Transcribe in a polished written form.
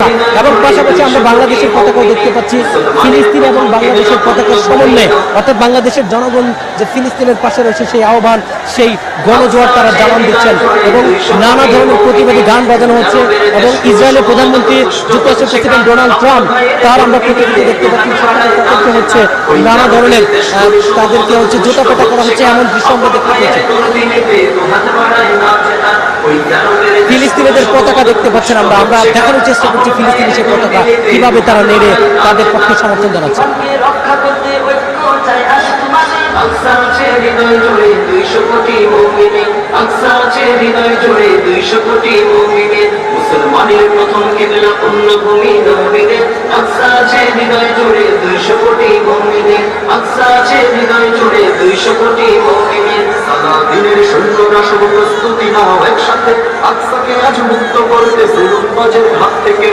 পতাকা এবং পাশাপাশি আমরা বাংলাদেশের পতাকাও দেখতে পাচ্ছি। ফিলিস্তিন এবং বাংলাদেশের পতাকার সমন্বয়ে অর্থাৎ বাংলাদেশের জনগণ যে ফিলিস্তিনের পাশে রয়েছে সেই আহ্বান, সেই গণজোয়ার তারা জানান দিচ্ছেন এবং নানা ধরনের প্রতিবাদী গান বাজানো হচ্ছে এবং ইসরায়েলের প্রধানমন্ত্রী যুক্তরাষ্ট্রের প্রেসিডেন্ট ডোনাল্ড ট্রাম্প তার আমরা প্রতিনিধি দেখতে পাচ্ছি তাদেরকে হচ্ছে নানা ধরনের তাদেরকে হচ্ছে জুতা পেটা করা হচ্ছে এমন দৃশ্য আমরা দেখতে পাচ্ছি। ফিলিস্তিনিদের পতাকা দেখতে পাচ্ছেন আমরা দেখানোর চেষ্টা করছি ফিলিস্তিনি সেই পতাকা কিভাবে তারা নেড়ে তাদের পক্ষে সমর্থন জানাচ্ছে। আকসা আছে হৃদয় জুড়ে 200 কোটি মুমিনের, আকসা আছে হৃদয় জুড়ে 200 কোটি মুমিনের, মুসলমানের প্রথম কিবলা পুণ্যভূমি নবীদের। আকসা আছে হৃদয় জুড়ে 200 কোটি মুমিনের, আকসা আছে হৃদয় জুড়ে 200 কোটি মুমিনের। সালাদিনের সৈন্যরা সব প্রস্তুতি নাও একসাথে, আকসাকে আজ মুক্ত করতে জুলুমবাজের হাত থেকে।